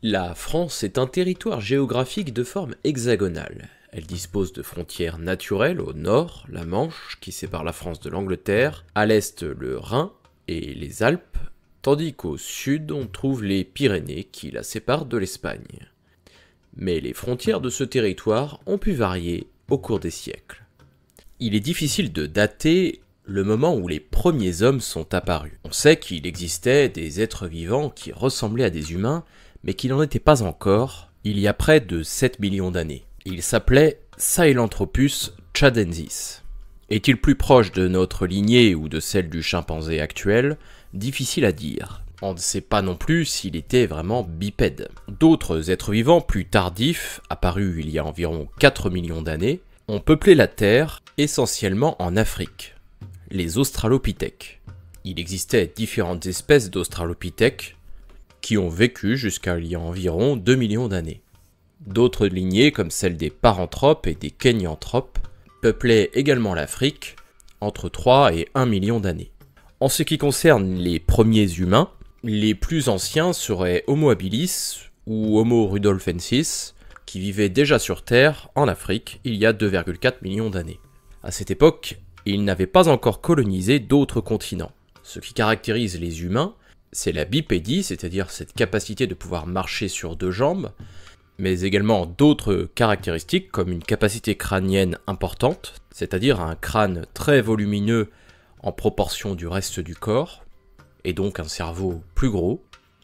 La France est un territoire géographique de forme hexagonale. Elle dispose de frontières naturelles au nord, la Manche, qui sépare la France de l'Angleterre, à l'est le Rhin et les Alpes, tandis qu'au sud on trouve les Pyrénées qui la séparent de l'Espagne. Mais les frontières de ce territoire ont pu varier au cours des siècles. Il est difficile de dater le moment où les premiers hommes sont apparus. On sait qu'il existait des êtres vivants qui ressemblaient à des humains, mais qui n'en étaient pas encore, il y a près de 7 millions d'années. Il s'appelait Sahelanthropus tchadensis. Est-il plus proche de notre lignée ou de celle du chimpanzé actuel? Difficile à dire. On ne sait pas non plus s'il était vraiment bipède. D'autres êtres vivants plus tardifs, apparus il y a environ 4 millions d'années, ont peuplé la Terre, essentiellement en Afrique. Les australopithèques. Il existait différentes espèces d'australopithèques qui ont vécu jusqu'à il y a environ 2 millions d'années. D'autres lignées, comme celle des paranthropes et des kenyanthropes, peuplaient également l'Afrique entre 3 et 1 million d'années. En ce qui concerne les premiers humains, les plus anciens seraient Homo habilis ou Homo rudolfensis, qui vivaient déjà sur Terre, en Afrique, il y a 2,4 millions d'années. À cette époque, ils n'avaient pas encore colonisé d'autres continents. Ce qui caractérise les humains, c'est la bipédie, c'est-à-dire cette capacité de pouvoir marcher sur deux jambes, mais également d'autres caractéristiques comme une capacité crânienne importante, c'est-à-dire un crâne très volumineux en proportion du reste du corps, et donc un cerveau plus gros,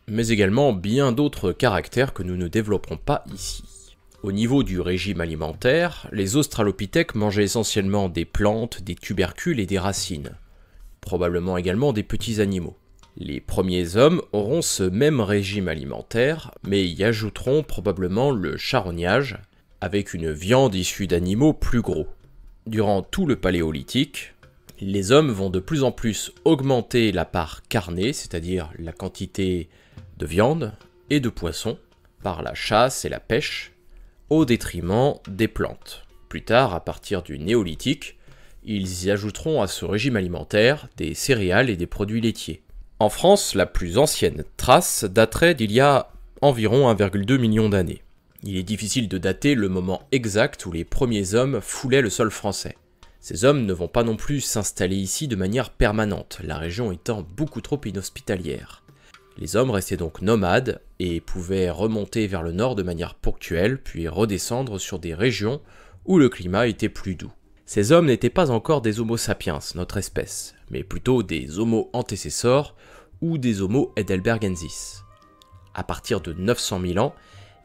mais également bien d'autres caractères que nous ne développerons pas ici. Au niveau du régime alimentaire, les australopithèques mangeaient essentiellement des plantes, des tubercules et des racines, probablement également des petits animaux. Les premiers hommes auront ce même régime alimentaire, mais y ajouteront probablement le charognage, avec une viande issue d'animaux plus gros. Durant tout le paléolithique, les hommes vont de plus en plus augmenter la part carnée, c'est-à-dire la quantité de viande et de poisson, par la chasse et la pêche, au détriment des plantes. Plus tard, à partir du néolithique, ils y ajouteront à ce régime alimentaire des céréales et des produits laitiers. En France, la plus ancienne trace daterait d'il y a environ 1,2 million d'années. Il est difficile de dater le moment exact où les premiers hommes foulaient le sol français. Ces hommes ne vont pas non plus s'installer ici de manière permanente, la région étant beaucoup trop inhospitalière. Les hommes restaient donc nomades et pouvaient remonter vers le nord de manière ponctuelle, puis redescendre sur des régions où le climat était plus doux. Ces hommes n'étaient pas encore des Homo sapiens, notre espèce, mais plutôt des Homo antecessors ou des Homo heidelbergensis. À partir de 900 000 ans,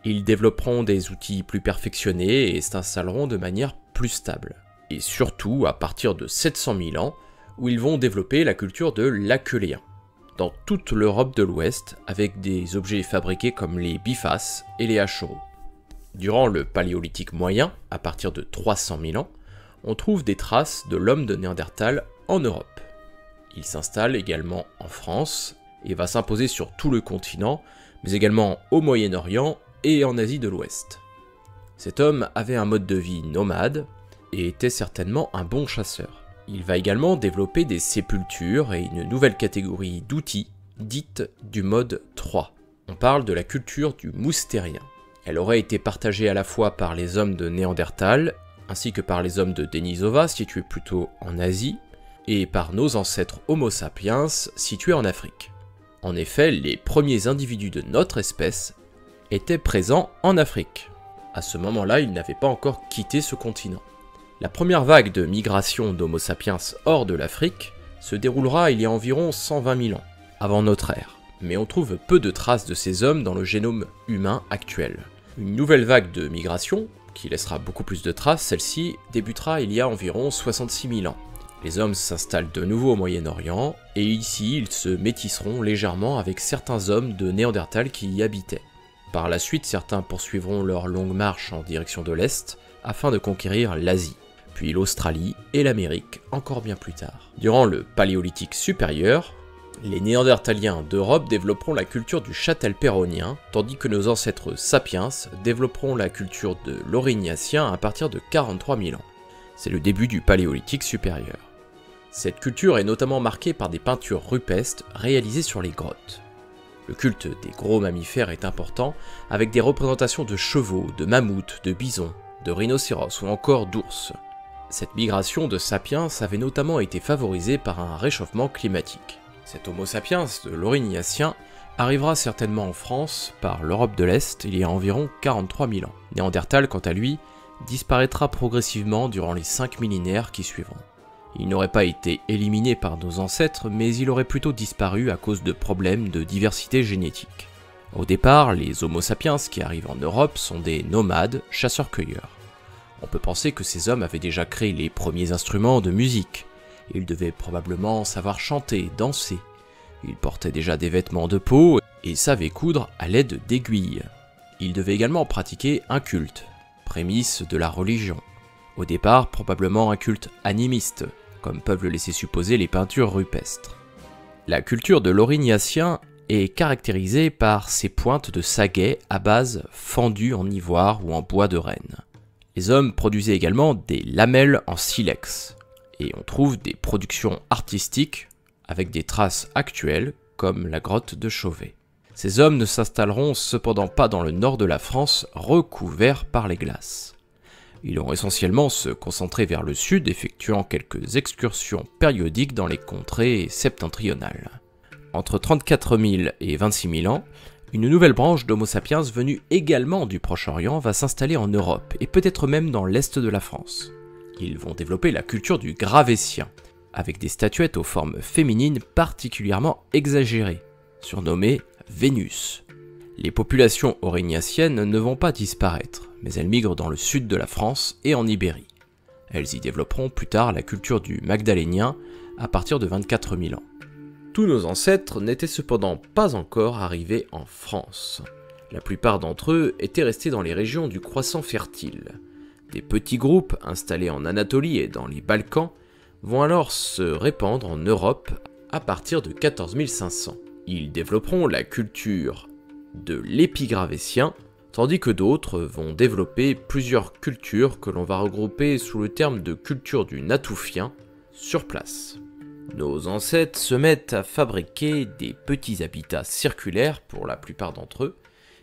ils développeront des outils plus perfectionnés et s'installeront de manière plus stable. Et surtout à partir de 700 000 ans, où ils vont développer la culture de l'aqueléen, dans toute l'Europe de l'Ouest, avec des objets fabriqués comme les bifaces et les hachereaux. Durant le Paléolithique moyen, à partir de 300 000 ans, on trouve des traces de l'homme de Néandertal en Europe. Il s'installe également en France et va s'imposer sur tout le continent, mais également au Moyen-Orient et en Asie de l'Ouest. Cet homme avait un mode de vie nomade et était certainement un bon chasseur. Il va également développer des sépultures et une nouvelle catégorie d'outils, dite du mode 3. On parle de la culture du moustérien. Elle aurait été partagée à la fois par les hommes de Néandertal, ainsi que par les hommes de Denisova, situés plutôt en Asie, et par nos ancêtres Homo sapiens, situés en Afrique. En effet, les premiers individus de notre espèce étaient présents en Afrique. À ce moment-là, ils n'avaient pas encore quitté ce continent. La première vague de migration d'Homo sapiens hors de l'Afrique se déroulera il y a environ 120 000 ans, avant notre ère, mais on trouve peu de traces de ces hommes dans le génome humain actuel. Une nouvelle vague de migration, qui laissera beaucoup plus de traces, celle-ci débutera il y a environ 66 000 ans. Les hommes s'installent de nouveau au Moyen-Orient, et ici ils se métisseront légèrement avec certains hommes de Néandertal qui y habitaient. Par la suite, certains poursuivront leur longue marche en direction de l'Est, afin de conquérir l'Asie, puis l'Australie et l'Amérique encore bien plus tard. Durant le Paléolithique supérieur, les Néandertaliens d'Europe développeront la culture du Châtelperronien, tandis que nos ancêtres sapiens développeront la culture de l'Aurignacien à partir de 43 000 ans. C'est le début du Paléolithique supérieur. Cette culture est notamment marquée par des peintures rupestres réalisées sur les grottes. Le culte des gros mammifères est important, avec des représentations de chevaux, de mammouths, de bisons, de rhinocéros ou encore d'ours. Cette migration de sapiens avait notamment été favorisée par un réchauffement climatique. Cet Homo sapiens de l'Aurignacien arrivera certainement en France par l'Europe de l'Est il y a environ 43 000 ans. Néandertal, quant à lui, disparaîtra progressivement durant les 5 millénaires qui suivront. Il n'aurait pas été éliminé par nos ancêtres, mais il aurait plutôt disparu à cause de problèmes de diversité génétique. Au départ, les Homo sapiens qui arrivent en Europe sont des nomades, chasseurs-cueilleurs. On peut penser que ces hommes avaient déjà créé les premiers instruments de musique. Ils devaient probablement savoir chanter, danser. Ils portaient déjà des vêtements de peau et savaient coudre à l'aide d'aiguilles. Ils devaient également pratiquer un culte, prémisse de la religion. Au départ, probablement un culte animiste, comme peuvent le laisser supposer les peintures rupestres. La culture de l'Aurignacien est caractérisée par ses pointes de saguet à base fendue en ivoire ou en bois de renne. Les hommes produisaient également des lamelles en silex, et on trouve des productions artistiques avec des traces actuelles comme la grotte de Chauvet. Ces hommes ne s'installeront cependant pas dans le nord de la France recouvert par les glaces. Ils vont essentiellement se concentrer vers le sud, effectuant quelques excursions périodiques dans les contrées septentrionales. Entre 34 000 et 26 000 ans, une nouvelle branche d'Homo sapiens venue également du Proche-Orient va s'installer en Europe, et peut-être même dans l'est de la France. Ils vont développer la culture du Gravétien, avec des statuettes aux formes féminines particulièrement exagérées, surnommées Vénus. Les populations aurignaciennes ne vont pas disparaître, mais elles migrent dans le sud de la France et en Ibérie. Elles y développeront plus tard la culture du Magdalénien à partir de 24 000 ans. Tous nos ancêtres n'étaient cependant pas encore arrivés en France. La plupart d'entre eux étaient restés dans les régions du Croissant fertile. Des petits groupes installés en Anatolie et dans les Balkans vont alors se répandre en Europe à partir de 14 500. Ils développeront la culture de l'épigravétien, tandis que d'autres vont développer plusieurs cultures que l'on va regrouper sous le terme de culture du Natoufien sur place. Nos ancêtres se mettent à fabriquer des petits habitats circulaires pour la plupart d'entre eux,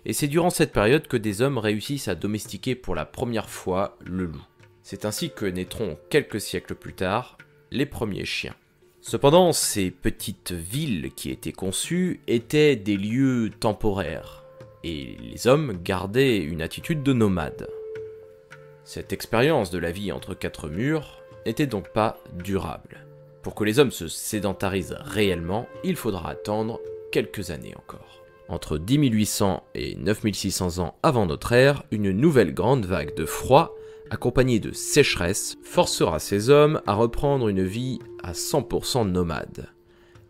et c'est durant cette période que des hommes réussissent à domestiquer pour la première fois le loup. C'est ainsi que naîtront quelques siècles plus tard les premiers chiens. Cependant, ces petites villes qui étaient conçues étaient des lieux temporaires, et les hommes gardaient une attitude de nomade. Cette expérience de la vie entre quatre murs n'était donc pas durable. Pour que les hommes se sédentarisent réellement, il faudra attendre quelques années encore. Entre 10 800 et 9 600 ans avant notre ère, une nouvelle grande vague de froid, accompagnée de sécheresse, forcera ces hommes à reprendre une vie à 100% nomade.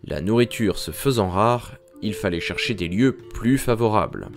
La nourriture se faisant rare, il fallait chercher des lieux plus favorables.